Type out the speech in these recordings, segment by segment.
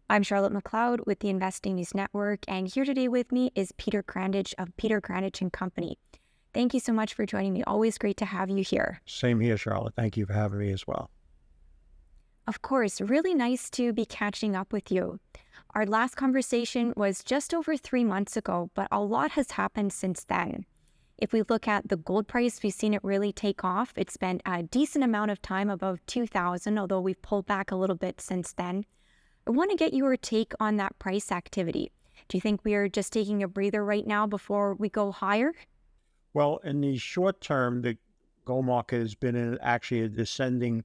I'm Charlotte McLeod with the Investing News Network, and here today with me is Peter Grandich of Peter Grandich and Company. Thank you so much for joining me. Always great to have you here. Same here, Charlotte. Thank you for having me as well. Of course, really nice to be catching up with you. Our last conversation was just over 3 months ago, but a lot has happened since then. If we look at the gold price, we've seen it really take off. It's spent a decent amount of time above 2,000, although we've pulled back a little bit since then. I want to get your take on that price activity. Do you think we are just taking a breather right now before we go higher? Well, in the short term, the gold market has been in actually a descending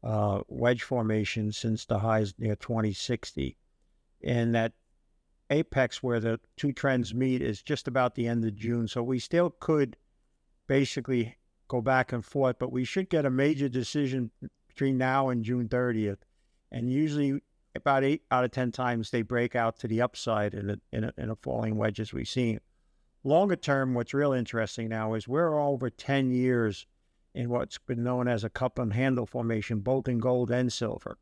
wedge formation since the highs near 2060. And that apex where the two trends meet is just about the end of June. So we still could basically go back and forth, but we should get a major decision between now and June 30th. And usually about 8 out of 10 times they break out to the upside in a falling wedge as we've seen. Longer term, what's real interesting now is we're over 10 years in what's been known as a cup and handle formation, both in gold and silver.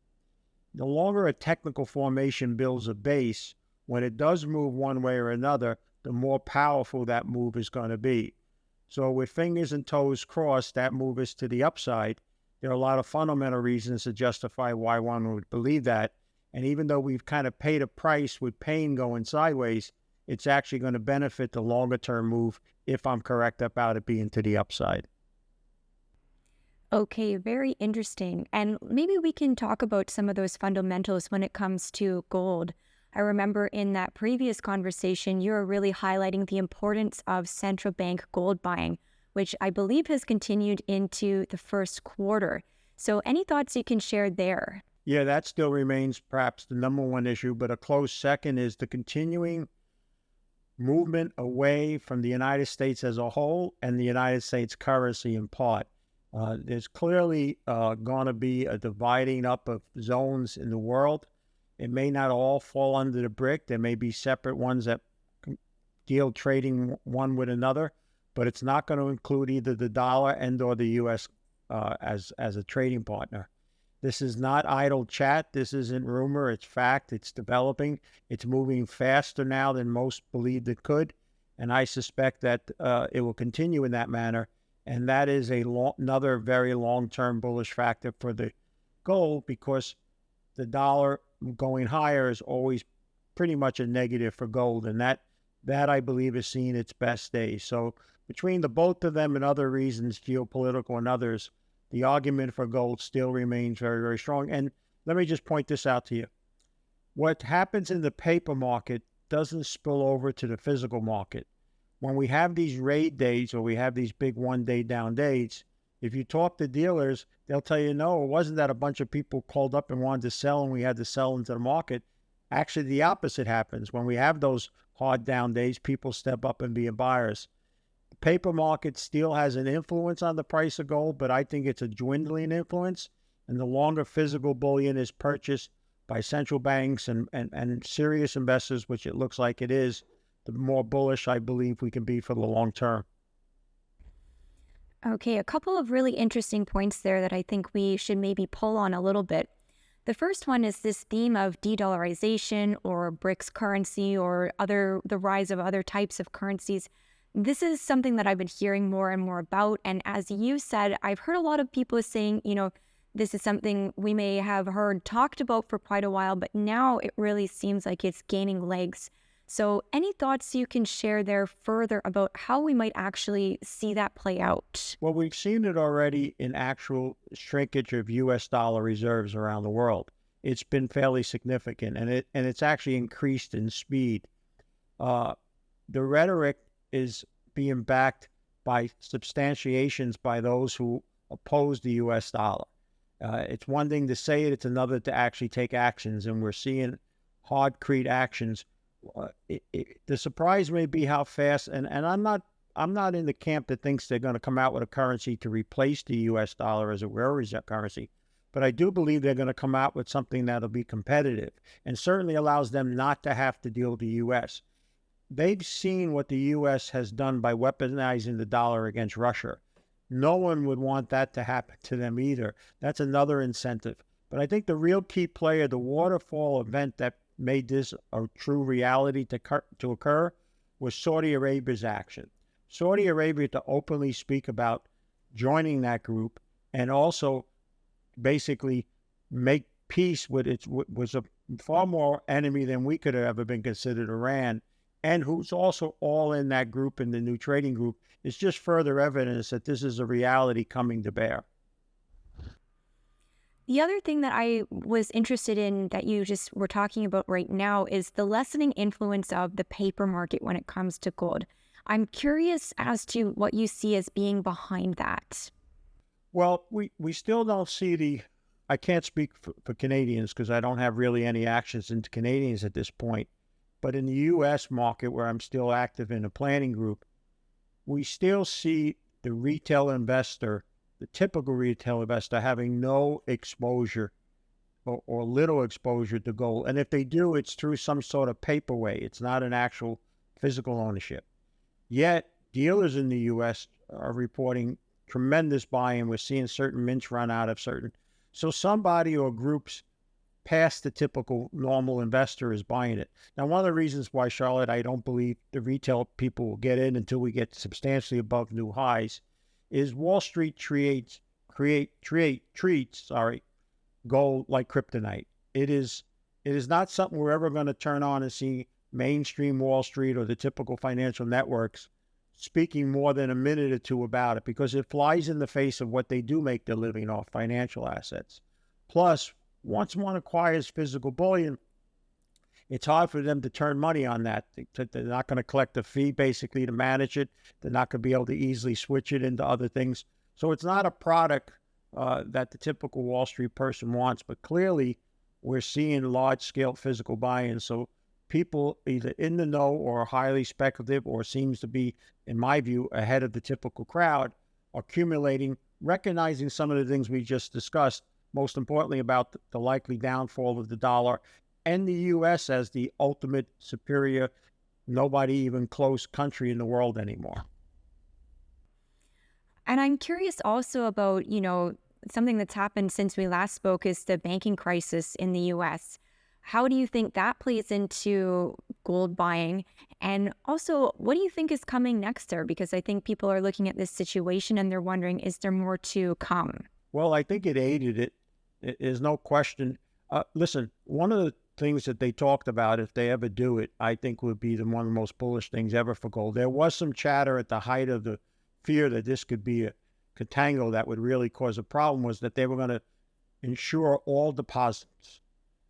The longer a technical formation builds a base, when it does move one way or another, the more powerful that move is going to be. So with fingers and toes crossed, that move is to the upside. There are a lot of fundamental reasons to justify why one would believe that. And even though we've kind of paid a price with pain going sideways, it's actually going to benefit the longer term move if I'm correct about it being to the upside. Okay, very interesting. And maybe we can talk about some of those fundamentals when it comes to gold. I remember in that previous conversation, you were really highlighting the importance of central bank gold buying, which I believe has continued into the first quarter. So any thoughts you can share there? Yeah, that still remains perhaps the number one issue, but a close second is the continuing movement away from the United States as a whole and the United States currency in part. There's clearly going to be a dividing up of zones in the world. It may not all fall under the BRIC. There may be separate ones that deal trading one with another, but it's not going to include either the dollar and or the U.S. As a trading partner. This is not idle chat. This isn't rumor. It's fact. It's developing. It's moving faster now than most believed it could. And I suspect that it will continue in that manner. And that is another very long-term bullish factor for the gold because the dollar going higher is always pretty much a negative for gold. And that I believe is seeing its best days. So between the both of them and other reasons, geopolitical and others, the argument for gold still remains very, very strong. And let me just point this out to you. What happens in the paper market doesn't spill over to the physical market. When we have these raid days or we have these big one-day down days, if you talk to dealers, they'll tell you, no, it wasn't that a bunch of people called up and wanted to sell and we had to sell into the market. Actually, the opposite happens. When we have those hard down days, people step up and be buyers. The paper market still has an influence on the price of gold, but I think it's a dwindling influence. And the longer physical bullion is purchased by central banks and serious investors, which it looks like it is, the more bullish I believe we can be for the long term. Okay, a couple of really interesting points there that I think we should maybe pull on a little bit. The first one is this theme of de-dollarization or BRICS currency or the rise of other types of currencies. This is something that I've been hearing more and more about. And as you said, I've heard a lot of people saying, this is something we may have heard talked about for quite a while, but now it really seems like it's gaining legs. So any thoughts you can share there further about how we might actually see that play out? Well, we've seen it already in actual shrinkage of U.S. dollar reserves around the world. It's been fairly significant, and it's actually increased in speed. The rhetoric is being backed by substantiations by those who oppose the U.S. dollar. It's one thing to say it, it's another to actually take actions, and we're seeing hardcore actions. The surprise may be how fast, and I'm not in the camp that thinks they're going to come out with a currency to replace the U.S. dollar as a real reserve currency, but I do believe they're going to come out with something that'll be competitive and certainly allows them not to have to deal with the U.S. They've seen what the U.S. has done by weaponizing the dollar against Russia. No one would want that to happen to them either. That's another incentive. But I think the real key player, the waterfall event that made this a true reality to occur was Saudi Arabia's action. Saudi Arabia to openly speak about joining that group and also basically make peace with its was a far more enemy than we could have ever been considered, Iran, and who's also all in that group, in the new trading group, is just further evidence that this is a reality coming to bear. The other thing that I was interested in that you just were talking about right now is the lessening influence of the paper market when it comes to gold. I'm curious as to what you see as being behind that. Well, we still don't see I can't speak for Canadians because I don't have really any actions into Canadians at this point. But in the U.S. market, where I'm still active in a planning group, we still see the retail investor, the typical retail investor, having no exposure or little exposure to gold. And if they do, it's through some sort of paper way. It's not an actual physical ownership. Yet, dealers in the U.S. are reporting tremendous buying. We're seeing certain mints run out of certain. So somebody or groups past the typical normal investor is buying it. Now, one of the reasons why, Charlotte, I don't believe the retail people will get in until we get substantially above new highs is Wall Street treats gold like kryptonite. It is not something we're ever going to turn on and see mainstream Wall Street or the typical financial networks speaking more than a minute or two about it, because it flies in the face of what they do make their living off, financial assets. Plus, once one acquires physical bullion, it's hard for them to turn money on that. They're not going to collect a fee basically to manage it. They're not going to be able to easily switch it into other things. So it's not a product that the typical Wall Street person wants, but clearly we're seeing large-scale physical buy-in. So people either in the know or highly speculative or seems to be, in my view, ahead of the typical crowd, accumulating, recognizing some of the things we just discussed, most importantly about the likely downfall of the dollar and the U.S. as the ultimate superior, nobody even close country in the world anymore. And I'm curious also about, something that's happened since we last spoke is the banking crisis in the U.S. How do you think that plays into gold buying? And also, what do you think is coming next there? Because I think people are looking at this situation and they're wondering, is there more to come? Well, I think it aided it. There's no question. Listen, one of the things that they talked about, if they ever do it, I think would be one of the most bullish things ever for gold. There was some chatter at the height of the fear that this could be a contango that would really cause a problem, was that they were going to insure all deposits.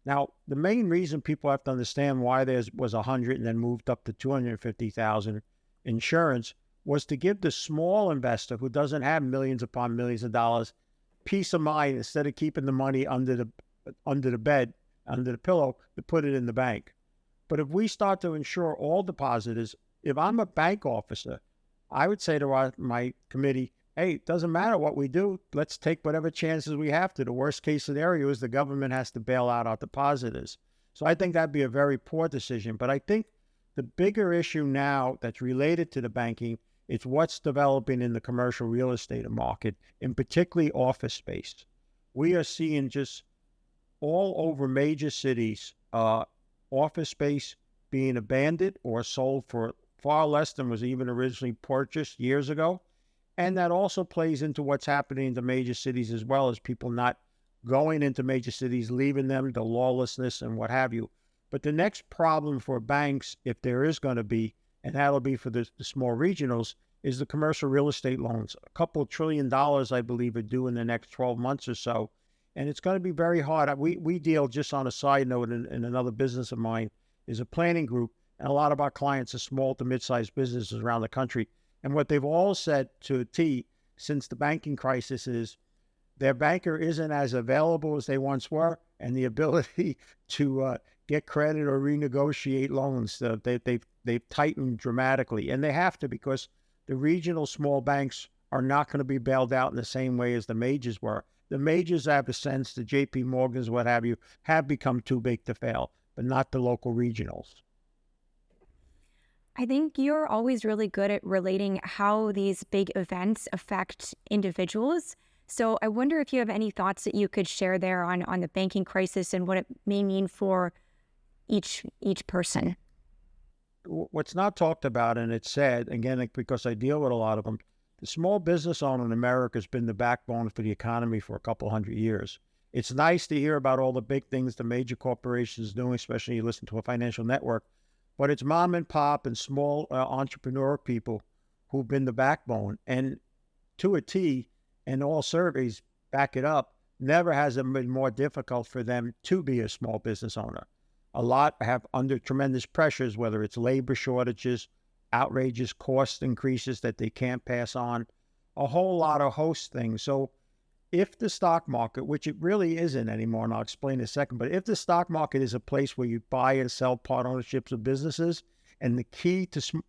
Now, the main reason people have to understand why there was 100 and then moved up to 250,000 insurance was to give the small investor who doesn't have millions upon millions of dollars peace of mind, instead of keeping the money under the bed, under the pillow, to put it in the bank. But if we start to insure all depositors, if I'm a bank officer, I would say to my committee, hey, it doesn't matter what we do. Let's take whatever chances we have to. The worst case scenario is the government has to bail out our depositors. So I think that'd be a very poor decision. But I think the bigger issue now that's related to the banking, it's what's developing in the commercial real estate market, and particularly office space. We are seeing just all over major cities, office space being abandoned or sold for far less than was even originally purchased years ago. And that also plays into what's happening in the major cities, as well as people not going into major cities, leaving them, the lawlessness and what have you. But the next problem for banks, if there is going to be, and that'll be for the small regionals, is the commercial real estate loans. A couple $1 trillion, I believe, are due in the next 12 months or so. And it's going to be very hard. We deal, just on a side note, in another business of mine, is a planning group. And a lot of our clients are small to mid-sized businesses around the country. And what they've all said to a T since the banking crisis is their banker isn't as available as they once were, and the ability to get credit or renegotiate loans, they've tightened dramatically. And they have to, because the regional small banks are not going to be bailed out in the same way as the majors were. The majors have a sense, the JP Morgans, what have you, have become too big to fail, but not the local regionals. I think you're always really good at relating how these big events affect individuals. So I wonder if you have any thoughts that you could share there on the banking crisis and what it may mean for, each person. What's not talked about, and it's sad, again, because I deal with a lot of them, the small business owner in America has been the backbone for the economy for a couple hundred years. It's nice to hear about all the big things the major corporations doing, especially you listen to a financial network, but it's mom and pop and small entrepreneur people who've been the backbone. And to a T, and all surveys back it up, never has it been more difficult for them to be a small business owner. A lot have under tremendous pressures, whether it's labor shortages, outrageous cost increases that they can't pass on, a whole lot of host things. So if the stock market, which it really isn't anymore, and I'll explain in a second, but if the stock market is a place where you buy and sell part ownerships of businesses, and the key to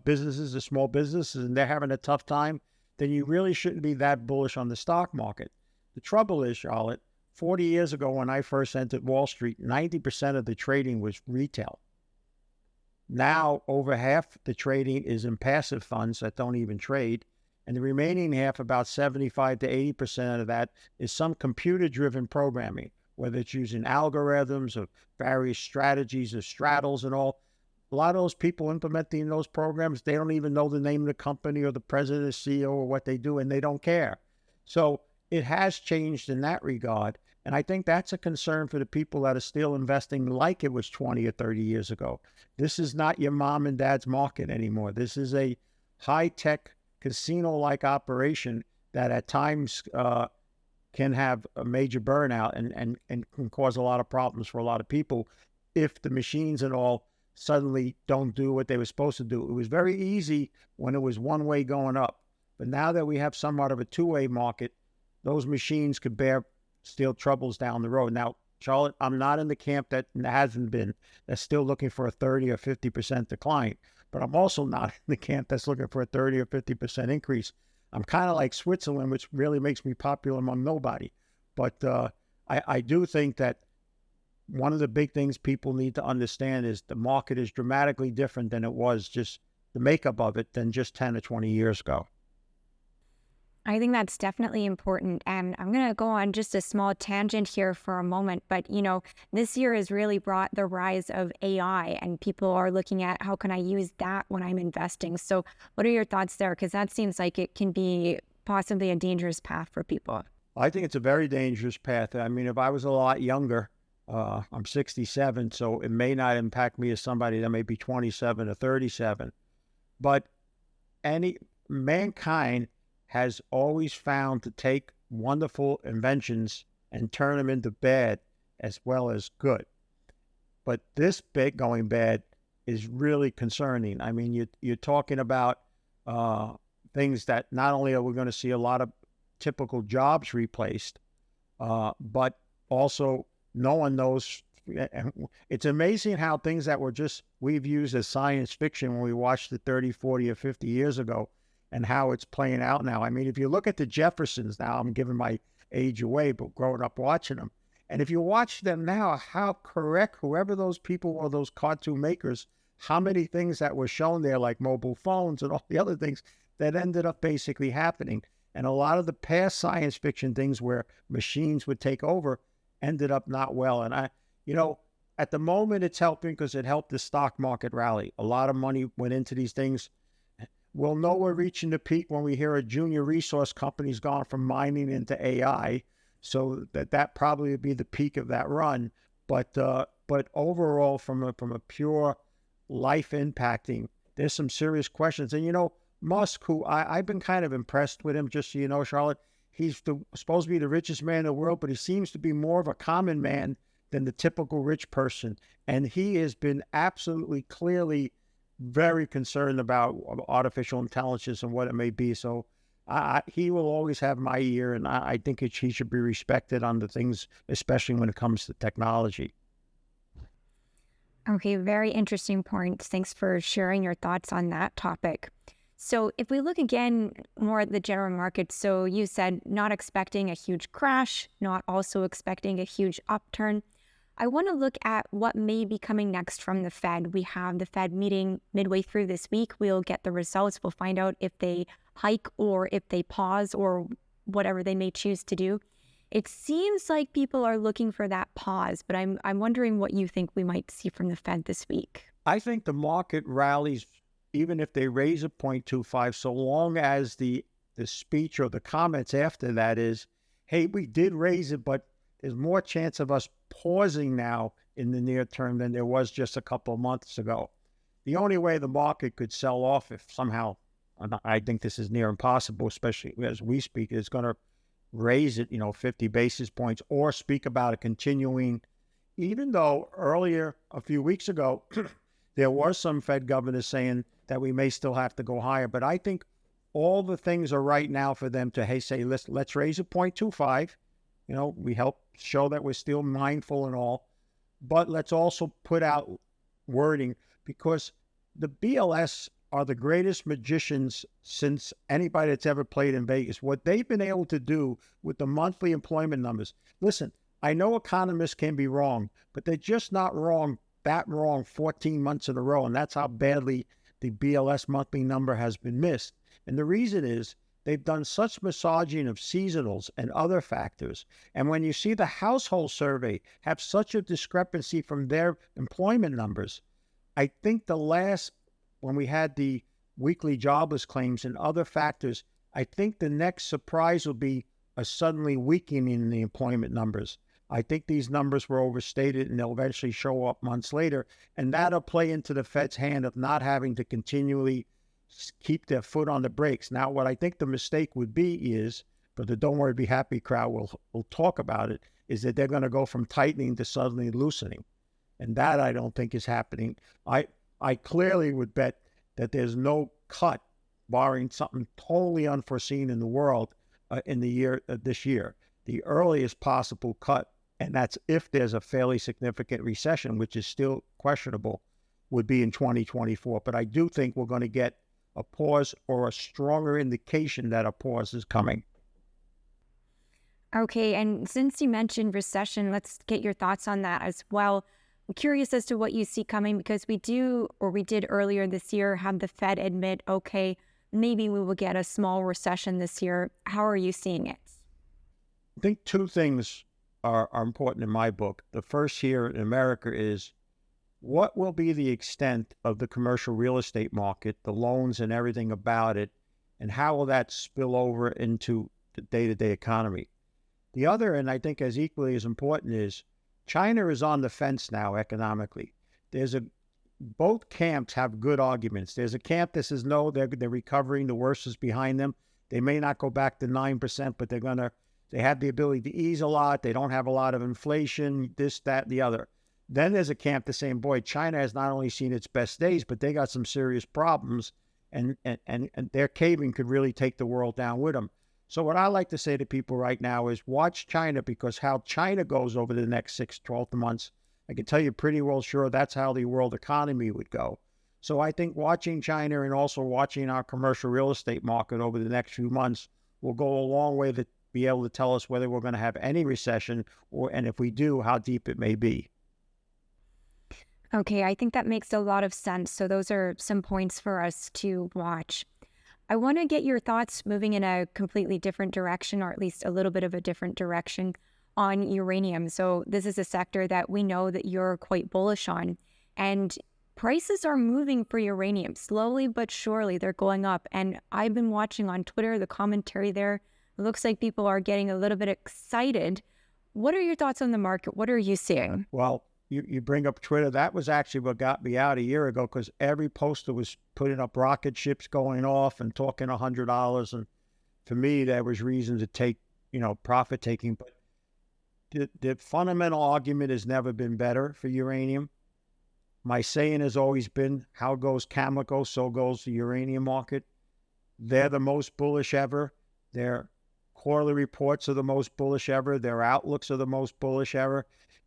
businesses are small businesses, and they're having a tough time, then you really shouldn't be that bullish on the stock market. The trouble is, Charlotte, 40 years ago when I first entered Wall Street, 90% of the trading was retail. Now, over half the trading is in passive funds that don't even trade. And the remaining half, about 75 to 80% of that, is some computer-driven programming, whether it's using algorithms or various strategies or straddles and all. A lot of those people implementing those programs, they don't even know the name of the company or the president or CEO or what they do, and they don't care. So it has changed in that regard. And I think that's a concern for the people that are still investing like it was 20 or 30 years ago. This is not your mom and dad's market anymore. This is a high-tech casino-like operation that at times can have a major burnout and can cause a lot of problems for a lot of people if the machines and all suddenly don't do what they were supposed to do. It was very easy when it was one way going up. But now that we have somewhat of a two-way market, those machines could bear still troubles down the road. Now, Charlotte, I'm not in the camp that hasn't been, that's still looking for a 30 or 50% decline. But I'm also not in the camp that's looking for a 30 or 50% increase. I'm kind of like Switzerland, which really makes me popular among nobody. But I do think that one of the big things people need to understand is the market is dramatically different than it was, just the makeup of it, than just 10 or 20 years ago. I think that's definitely important. And I'm going to go on just a small tangent here for a moment. But, this year has really brought the rise of AI, and people are looking at how can I use that when I'm investing. So what are your thoughts there? Because that seems like it can be possibly a dangerous path for people. I think it's a very dangerous path. I mean, if I was a lot younger, I'm 67, so it may not impact me as somebody that may be 27 or 37. But mankind has always found to take wonderful inventions and turn them into bad as well as good. But this bit going bad is really concerning. I mean, you're talking about things that not only are we going to see a lot of typical jobs replaced, but also no one knows. It's amazing how things that we've used as science fiction when we watched it 30, 40, or 50 years ago, and how it's playing out now. I mean, if you look at the Jeffersons now, I'm giving my age away, but growing up watching them, and if you watch them now, how correct, whoever those people were, those cartoon makers, how many things that were shown there, like mobile phones and all the other things that ended up basically happening. And a lot of the past science fiction things where machines would take over ended up not well. And at the moment it's helping because it helped the stock market rally. A lot of money went into these things. We'll know we're reaching the peak when we hear a junior resource company's gone from mining into AI. So that probably would be the peak of that run. But overall, from a pure life impacting, there's some serious questions. And Musk, who I've been kind of impressed with him, just so you know, Charlotte, he's supposed to be the richest man in the world, but he seems to be more of a common man than the typical rich person. And he has been absolutely clearly very concerned about artificial intelligence and what it may be. So he will always have my ear, and I think he should be respected on the things, especially when it comes to technology. Okay, very interesting points. Thanks for sharing your thoughts on that topic. So if we look again more at the general market, so you said not expecting a huge crash, not also expecting a huge upturn. I want to look at what may be coming next from the Fed. We have the Fed meeting midway through this week. We'll get the results. We'll find out if they hike or if they pause or whatever they may choose to do. It seems like people are looking for that pause, but I'm wondering what you think we might see from the Fed this week. I think the market rallies even if they raise a 0.25, so long as the speech or the comments after that is, hey, we did raise it, but there's more chance of us pausing now in the near term than there was just a couple of months ago. The only way the market could sell off if somehow, and I think this is near impossible, especially as we speak, is going to raise it, 50 basis points or speak about a continuing, even though earlier, a few weeks ago, there were some Fed governors saying that we may still have to go higher. But I think all the things are right now for them to, hey, say, let's raise it 0.25. We help show that we're still mindful and all. But let's also put out wording, because the BLS are the greatest magicians since anybody that's ever played in Vegas. What they've been able to do with the monthly employment numbers. Listen, I know economists can be wrong, but they're just not wrong 14 months in a row. And that's how badly the BLS monthly number has been missed. And the reason is they've done such massaging of seasonals and other factors. And when you see the household survey have such a discrepancy from their employment numbers, I think when we had the weekly jobless claims and other factors, I think the next surprise will be a suddenly weakening in the employment numbers. I think these numbers were overstated and they'll eventually show up months later. And that'll play into the Fed's hand of not having to continually keep their foot on the brakes. Now, what I think the mistake would be is, but the don't worry, be happy crowd will talk about it, is that they're going to go from tightening to suddenly loosening. And that I don't think is happening. I clearly would bet that there's no cut, barring something totally unforeseen in the world in the year this year. The earliest possible cut, and that's if there's a fairly significant recession, which is still questionable, would be in 2024. But I do think we're going to get a pause or a stronger indication that a pause is coming. Okay, and since you mentioned recession, let's get your thoughts on that as well. I'm curious as to what you see coming, because we did earlier this year have the Fed admit, okay, maybe we will get a small recession this year. How are you seeing it? I think two things are important in my book. The first here in America is, what will be the extent of the commercial real estate market, the loans and everything about it, and how will that spill over into the day-to-day economy? The other, and I think as equally as important, is China is on the fence now economically. Both camps have good arguments. There's a camp that says, no, they're recovering, the worst is behind them. They may not go back to 9%, but they have the ability to ease a lot. They don't have a lot of inflation, this, that, the other. Then there's a camp that's saying, boy, China has not only seen its best days, but they got some serious problems, and their caving could really take the world down with them. So what I like to say to people right now is watch China, because how China goes over the next 6-12 months, I can tell you pretty well sure that's how the world economy would go. So I think watching China and also watching our commercial real estate market over the next few months will go a long way to be able to tell us whether we're going to have any recession, and if we do, how deep it may be. Okay, I think that makes a lot of sense. So those are some points for us to watch. I want to get your thoughts moving in a completely different direction, or at least a little bit of a different direction, on uranium. So this is a sector that we know that you're quite bullish on, and prices are moving for uranium slowly but surely. They're going up, and I've been watching on Twitter the commentary there. It looks like people are getting a little bit excited. What are your thoughts on the market? What are you seeing? Well, you bring up Twitter. That was actually what got me out a year ago, because every poster was putting up rocket ships going off and talking $100. And for me, there was reason to take, profit taking. But the fundamental argument has never been better for uranium. My saying has always been, how goes Cameco, so goes the uranium market. They're the most bullish ever. Their quarterly reports are the most bullish ever. Their outlooks are the most bullish ever.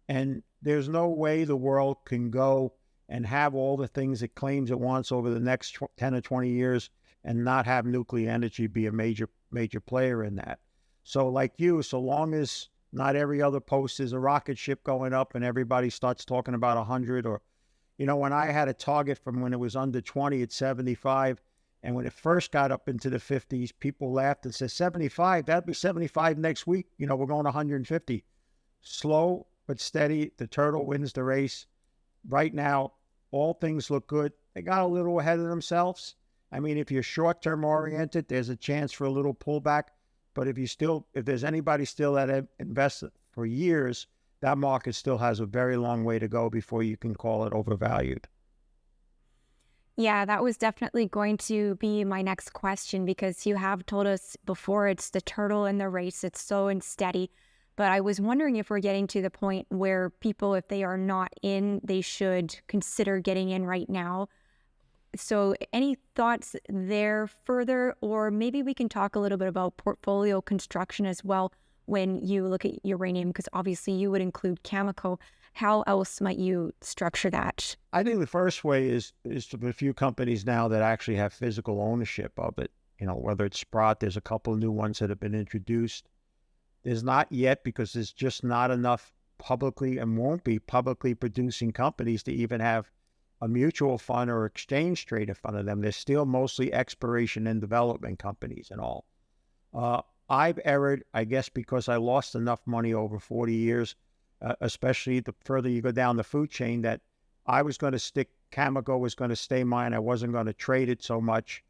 And there's no way the world can go and have all the things it claims it wants over the next 10 or 20 years and not have nuclear energy be a major player in that. So like you, so long as not every other post is a rocket ship going up and everybody starts talking about 100, or, when I had a target from when it was under 20 at 75, And when it first got up into the 50s, people laughed and said, 75, that'll be 75 next week. You know, we're going 150. Slow but steady, the turtle wins the race. Right now, all things look good. They got a little ahead of themselves. I mean, if you're short-term oriented, there's a chance for a little pullback. But if there's anybody still that invested for years, that market still has a very long way to go before you can call it overvalued. Yeah, that was definitely going to be my next question because you have told us before it's the turtle in the race. It's slow and steady. But I was wondering if we're getting to the point where people, if they are not in, they should consider getting in right now. So any thoughts there further? Or maybe we can talk a little bit about portfolio construction as well when you look at uranium, because obviously you would include Cameco. How else might you structure that? I think the first way is to a few companies now that actually have physical ownership of it. You know, whether it's Sprott, there's a couple of new ones that have been introduced. There's not yet because there's just not enough publicly and won't be publicly producing companies to even have a mutual fund or exchange trade in front of them. They're still mostly exploration and development companies and all. I've erred, I guess, because I lost enough money over 40 years, especially the further you go down the food chain, that I was going to stick, Cameco was going to stay mine. I wasn't going to trade it so much.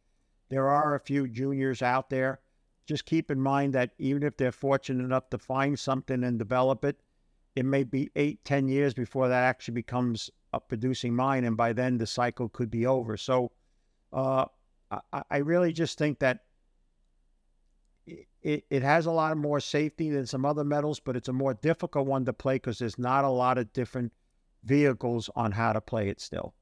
There are a few juniors out there. Just keep in mind that even if they're fortunate enough to find something and develop it, it may be 8-10 years before that actually becomes a producing mine. And by then the cycle could be over. So I really just think that it has a lot more safety than some other metals, but it's a more difficult one to play because there's not a lot of different vehicles on how to play it still.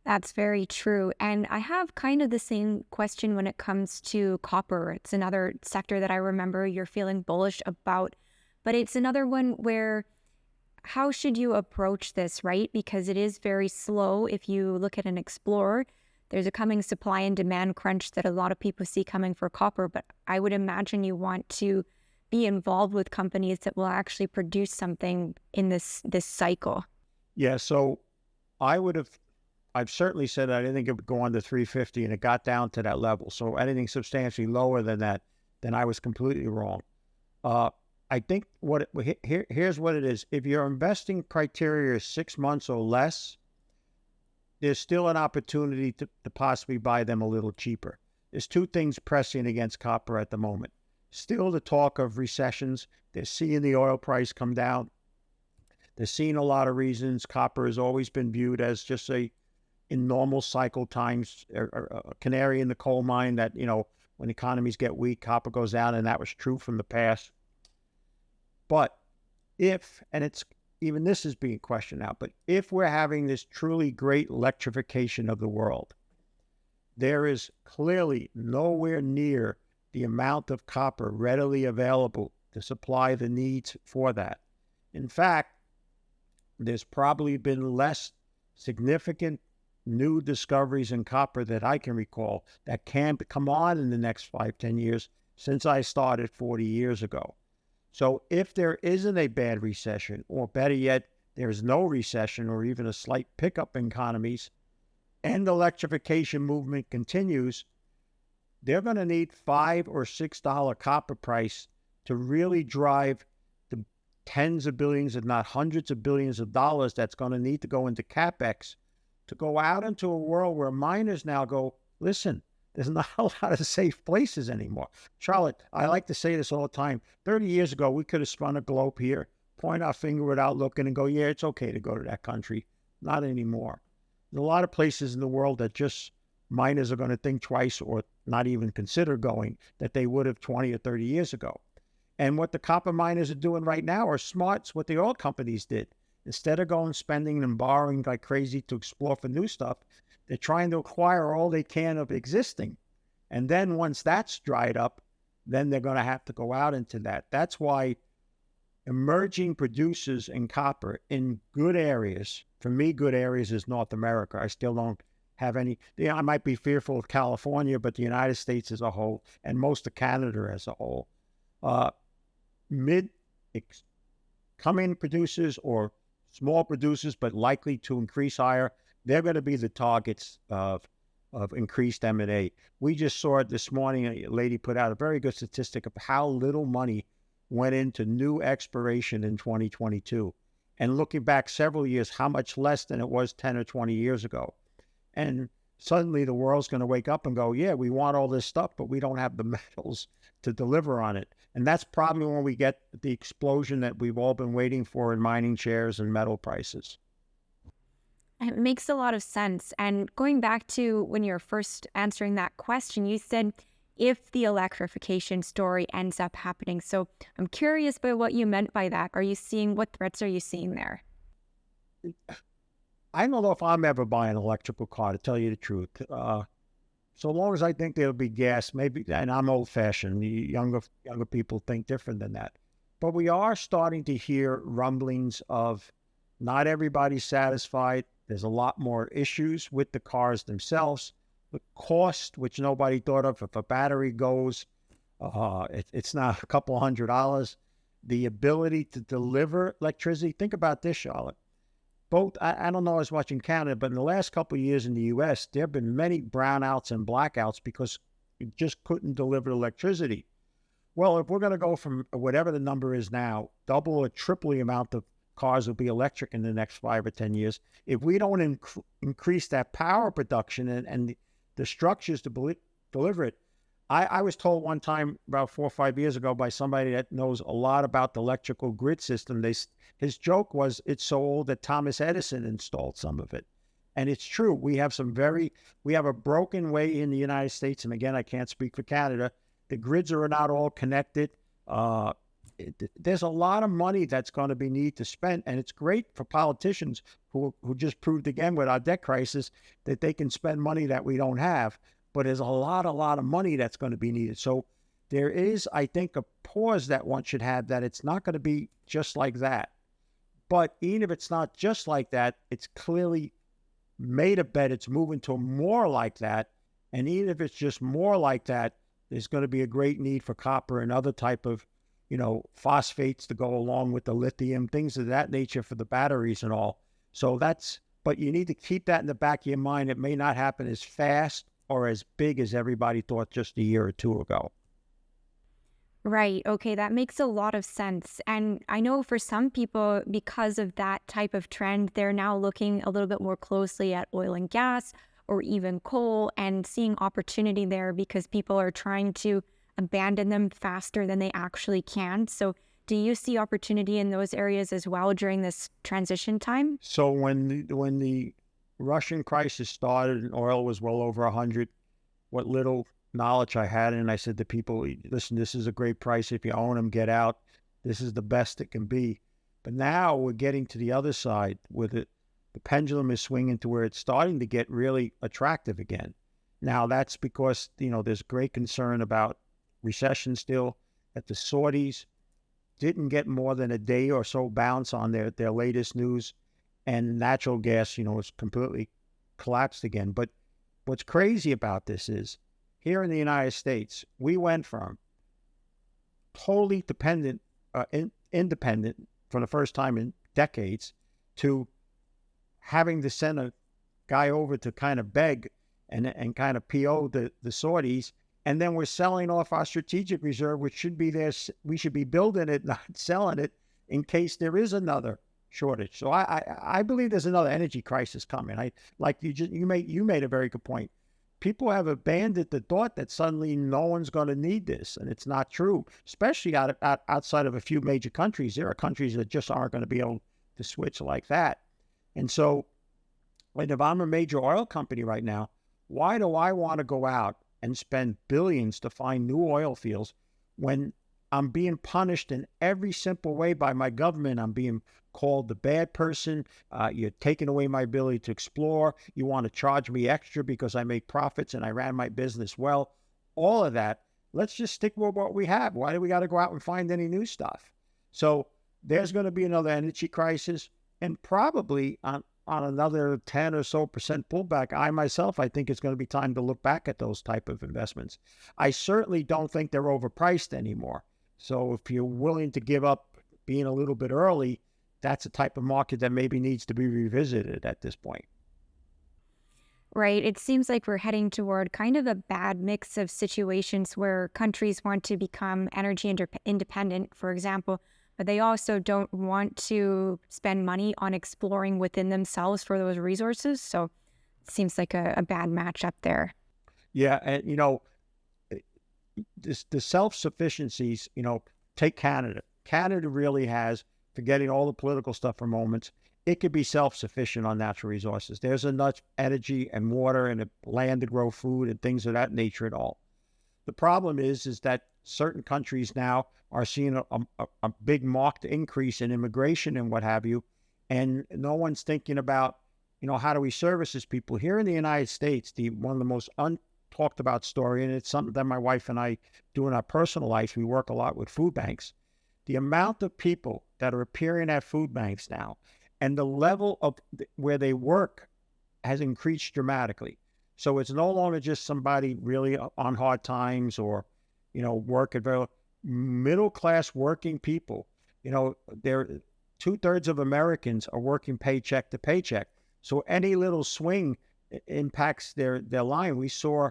That's very true. And I have kind of the same question when it comes to copper. It's another sector that I remember you're feeling bullish about, but it's another one where how should you approach this, right? Because it is very slow. If you look at an explorer, there's a coming supply and demand crunch that a lot of people see coming for copper, but I would imagine you want to be involved with companies that will actually produce something in this cycle. Yeah, so I've certainly said that I didn't think it would go under 350, and it got down to that level. So anything substantially lower than that, then I was completely wrong. I think here's what it is. If your investing criteria is 6 months or less, there's still an opportunity to possibly buy them a little cheaper. There's two things pressing against copper at the moment. Still the talk of recessions. They're seeing the oil price come down. They're seeing a lot of reasons. Copper has always been viewed as just in normal cycle times, a canary in the coal mine that, you know, when economies get weak, copper goes down, and that was true from the past. But even this is being questioned now, but if we're having this truly great electrification of the world, there is clearly nowhere near the amount of copper readily available to supply the needs for that. In fact, there's probably been less significant new discoveries in copper that I can recall that can come on in the next 5-10 years since I started 40 years ago. So if there isn't a bad recession, or better yet, there's no recession or even a slight pickup in economies, and the electrification movement continues, they're going to need $5 or $6 copper price to really drive the tens of billions, if not hundreds of billions of dollars that's going to need to go into CapEx to go out into a world where miners now go, listen, there's not a lot of safe places anymore. Charlotte, I like to say this all the time. 30 years ago, we could have spun a globe here, point our finger without looking and go, yeah, it's okay to go to that country. Not anymore. There's a lot of places in the world that just miners are going to think twice or not even consider going that they would have 20 or 30 years ago. And what the copper miners are doing right now are smart. It's what the oil companies did. Instead of going spending and borrowing like crazy to explore for new stuff, they're trying to acquire all they can of existing. And then once that's dried up, then they're going to have to go out into that. That's why emerging producers in copper in good areas, for me, good areas is North America. I still don't have any. I might be fearful of California, but the United States as a whole, and most of Canada as a whole, coming producers or small producers, but likely to increase higher, they're going to be the targets of of increased M&A. We just saw it this morning. A lady put out a very good statistic of how little money went into new exploration in 2022. And looking back several years, how much less than it was 10 or 20 years ago. And suddenly the world's going to wake up and go, yeah, we want all this stuff, but we don't have the metals to deliver on it. And that's probably when we get the explosion that we've all been waiting for in mining shares and metal prices. It makes a lot of sense. And going back to when you were first answering that question, you said if the electrification story ends up happening. So I'm curious by what you meant by that. What threats are you seeing there? I don't know if I'm ever buying an electrical car, to tell you the truth. So long as I think there'll be gas, maybe, and I'm old fashioned, younger people think different than that. But we are starting to hear rumblings of not everybody's satisfied. There's a lot more issues with the cars themselves. The cost, which nobody thought of, if a battery goes, it's not a couple $100. The ability to deliver electricity. Think about this, Charlotte. I don't know as much in Canada, but in the last couple of years in the U.S., there have been many brownouts and blackouts because you just couldn't deliver electricity. Well, if we're going to go from whatever the number is now, double or triple the amount of cars will be electric in the next 5 or 10 years. If we don't increase that power production and the structures to deliver it, I was told one time about 4 or 5 years ago by somebody that knows a lot about the electrical grid system. His joke was it's so old that Thomas Edison installed some of it. And it's true. We have a broken way in the United States. And again, I can't speak for Canada. The grids are not all connected. There's a lot of money that's going to be needed to spend. And it's great for politicians who just proved again with our debt crisis that they can spend money that we don't have. But there's a lot of money that's going to be needed. So there is, I think, a pause that one should have, that it's not going to be just like that. But even if it's not just like that, it's clearly made a bet it's moving to more like that. And even if it's just more like that, there's going to be a great need for copper and other type of, phosphates to go along with the lithium, things of that nature for the batteries and all. So but you need to keep that in the back of your mind. It may not happen as fast or as big as everybody thought just a year or two ago. Right. Okay. That makes a lot of sense. And I know for some people, because of that type of trend, they're now looking a little bit more closely at oil and gas or even coal and seeing opportunity there because people are trying to abandon them faster than they actually can. So do you see opportunity in those areas as well during this transition time? So when the Russian crisis started and oil was well over 100, what little knowledge I had, and I said to people, listen, this is a great price. If you own them, get out. This is the best it can be. But now we're getting to the other side with it. The pendulum is swinging to where it's starting to get really attractive again. Now that's because, there's great concern about recession still, that the Saudis didn't get more than a day or so bounce on their latest news, and natural gas, is completely collapsed again. But what's crazy about this is, here in the United States, we went from totally independent for the first time in decades to having to send a guy over to kind of beg and kind of PO the Saudis. And then we're selling off our strategic reserve, which should be there. We should be building it, not selling it, in case there is another shortage. So I believe there's another energy crisis coming. You made a very good point. People have abandoned the thought that suddenly no one's going to need this, and it's not true. Especially outside of a few major countries, there are countries that just aren't going to be able to switch like that. And so, if I'm a major oil company right now, why do I want to go out and spend billions to find new oil fields when I'm being punished in every simple way by my government? I'm being called the bad person. You're taking away my ability to explore. You want to charge me extra because I make profits and I ran my business well. All of that. Let's just stick with what we have. Why do we got to go out and find any new stuff? So there's going to be another energy crisis, and probably on another 10 or so percent pullback. I think it's going to be time to look back at those type of investments. I certainly don't think they're overpriced anymore. So if you're willing to give up being a little bit early, that's a type of market that maybe needs to be revisited at this point. right? It seems like we're heading toward kind of a bad mix of situations where countries want to become energy independent, for example, but they also don't want to spend money on exploring within themselves for those resources. So it seems like a bad match up there. Yeah, and eh, the self-sufficiencies, take Canada. Canada really has, forgetting all the political stuff for moments, it could be self-sufficient on natural resources. There's enough energy and water and land to grow food and things of that nature at all. The problem is that certain countries now are seeing a big marked increase in immigration and what have you, and no one's thinking about, how do we service these people here in the United States? The one of the most untalked about story, and it's something that my wife and I do in our personal life. We work a lot with food banks. The amount of people that are appearing at food banks now, and the level of where they work has increased dramatically. So it's no longer just somebody really on hard times or, work at very middle class working people. They're 2/3 of Americans are working paycheck to paycheck. So any little swing impacts their line. We saw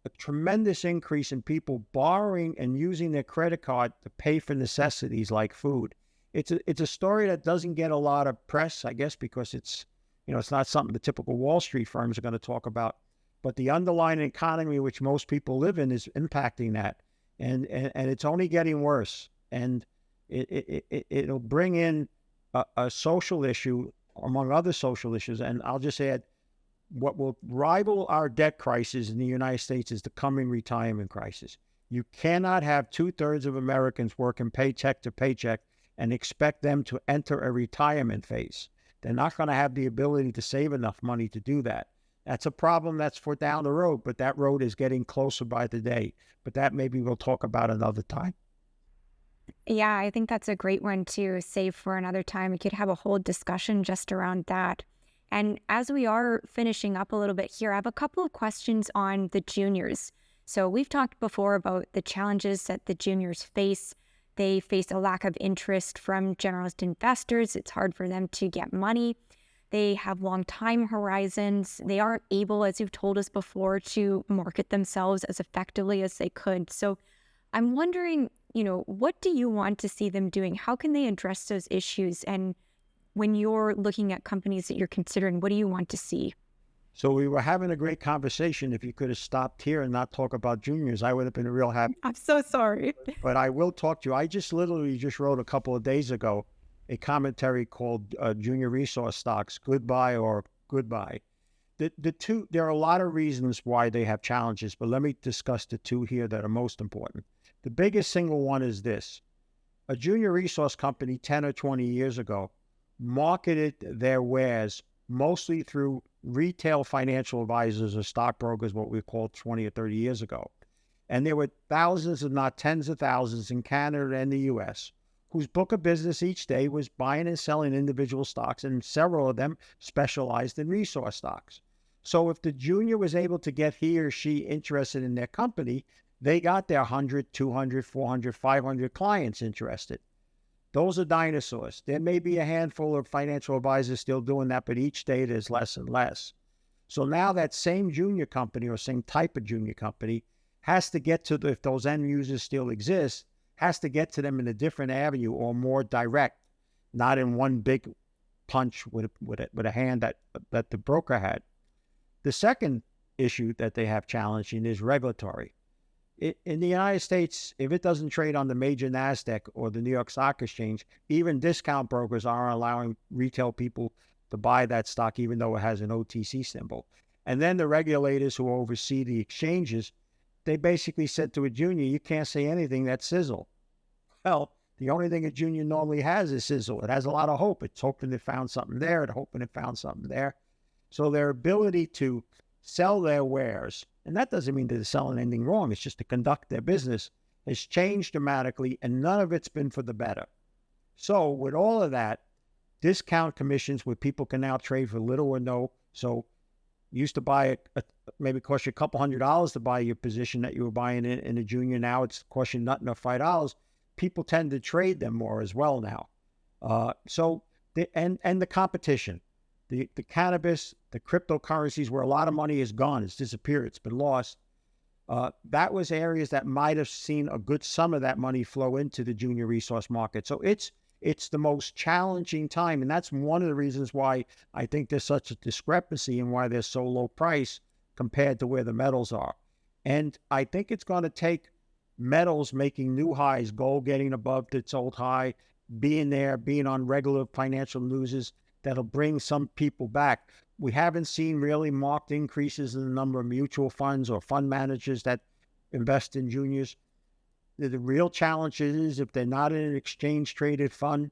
a tremendous increase in people borrowing and using their credit card to pay for necessities like food. It's a story that doesn't get a lot of press, I guess, because it's not something the typical Wall Street firms are going to talk about. But the underlying economy which most people live in is impacting that, and it's only getting worse. And it'll bring in a social issue among other social issues. And I'll just add, what will rival our debt crisis in the United States is the coming retirement crisis. You cannot have 2/3 of Americans working paycheck to paycheck and expect them to enter a retirement phase. They're not going to have the ability to save enough money to do that. That's a problem that's for down the road, but that road is getting closer by the day. But that maybe we'll talk about another time. Yeah, I think that's a great one to save for another time. We could have a whole discussion just around that. And as we are finishing up a little bit here, I have a couple of questions on the juniors. So we've talked before about the challenges that the juniors face. They face a lack of interest from generalist investors. It's hard for them to get money. They have long time horizons. They aren't able, as you've told us before, to market themselves as effectively as they could. So I'm wondering, what do you want to see them doing? How can they address those issues? And when you're looking at companies that you're considering, what do you want to see? So we were having a great conversation. If you could have stopped here and not talk about juniors, I would have been real happy. I'm so sorry. But I will talk to you. I just literally just wrote a couple of days ago a commentary called Junior Resource Stocks, Goodbye or Goodbye. There are a lot of reasons why they have challenges, but let me discuss the two here that are most important. The biggest single one is this. A junior resource company 10 or 20 years ago marketed their wares mostly through retail financial advisors or stockbrokers, what we called 20 or 30 years ago. And there were thousands, if not tens of thousands, in Canada and the US, whose book of business each day was buying and selling individual stocks, and several of them specialized in resource stocks. So if the junior was able to get he or she interested in their company, they got their 100, 200, 400, 500 clients interested. Those are dinosaurs. There may be a handful of financial advisors still doing that, but each day there's less and less. So now that same junior company or same type of junior company has to get to if those end users still exist, has to get to them in a different avenue or more direct, not in one big punch with a hand that the broker had. The second issue that they have challenging is regulatory. In the United States, if it doesn't trade on the major NASDAQ or the New York Stock Exchange, even discount brokers aren't allowing retail people to buy that stock, even though it has an OTC symbol. And then the regulators who oversee the exchanges, they basically said to a junior, you can't say anything that's sizzle. Well, the only thing a junior normally has is sizzle. It has a lot of hope. It's hoping it found something there, it's hoping it found something there. So their ability to sell their wares, and that doesn't mean that they're selling anything wrong, it's just to conduct their business, has changed dramatically, and none of it's been for the better. So with all of that, discount commissions where people can now trade for little or no. So you used to buy maybe cost you a couple $100 to buy your position that you were buying in a junior. Now it's cost you nothing or $5. People tend to trade them more as well now. And the competition. the cannabis, the cryptocurrencies where a lot of money is gone, it's disappeared, it's been lost. That was areas that might have seen a good sum of that money flow into the junior resource market. So it's the most challenging time. And that's one of the reasons why I think there's such a discrepancy and why they're so low price compared to where the metals are. And I think it's going to take metals making new highs, gold getting above its old high, being on regular financial newses that'll bring some people back. We haven't seen really marked increases in the number of mutual funds or fund managers that invest in juniors. The real challenge is if they're not in an exchange traded fund,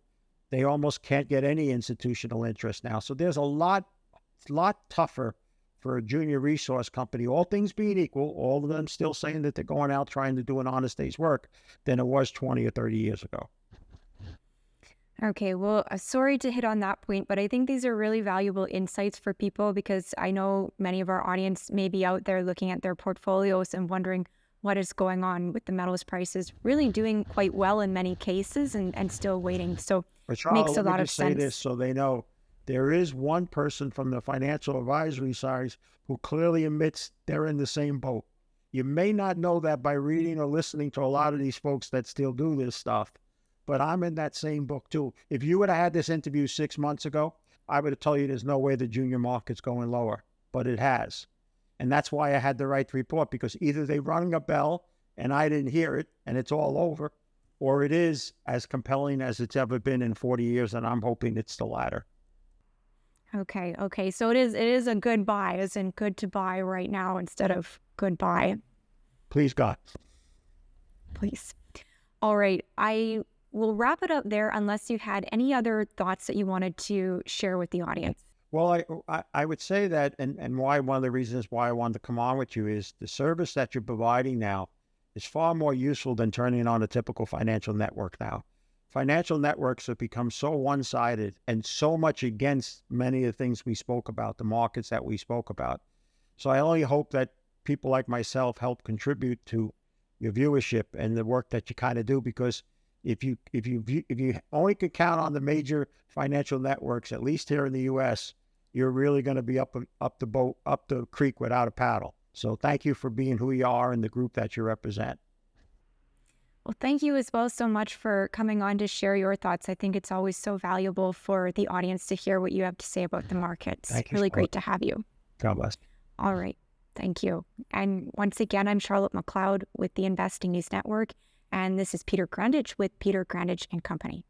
they almost can't get any institutional interest now. So there's it's a lot tougher for a junior resource company, all things being equal, all of them still saying that they're going out trying to do an honest day's work, than it was 20 or 30 years ago. Okay, well, sorry to hit on that point, but I think these are really valuable insights for people because I know many of our audience may be out there looking at their portfolios and wondering what is going on with the metals prices, really doing quite well in many cases and still waiting. So But makes a let me lot of just say this sense. so they know. There is one person from the financial advisory side who clearly admits they're in the same boat. You may not know that by reading or listening to a lot of these folks that still do this stuff, but I'm in that same book too. If you would have had this interview 6 months ago, I would have told you there's no way the junior market's going lower, but it has. And that's why I had to write the report, because either they rung a bell and I didn't hear it and it's all over, or it is as compelling as it's ever been in 40 years, and I'm hoping it's the latter. Okay. So it is a good buy, as in good to buy right now instead of goodbye, Please, God. please. All right. I will wrap it up there unless you had any other thoughts that you wanted to share with the audience. Well, I would say that, and why one of the reasons why I wanted to come on with you is the service that you're providing now is far more useful than turning on a typical financial network now. Financial networks have become so one-sided and so much against many of the things we spoke about, the markets that we spoke about. So I only hope that people like myself help contribute to your viewership and the work that you kind of do, because if you only could count on the major financial networks, at least here in the U.S., you're really going to be up the creek without a paddle. So thank you for being who you are and the group that you represent. Well, thank you as well so much for coming on to share your thoughts. I think it's always so valuable for the audience to hear what you have to say about the markets. Thank you. Really great to have you. God bless. All right. Thank you. And once again, I'm Charlotte McLeod with the Investing News Network, and this is Peter Grandich with Peter Grandich and Company.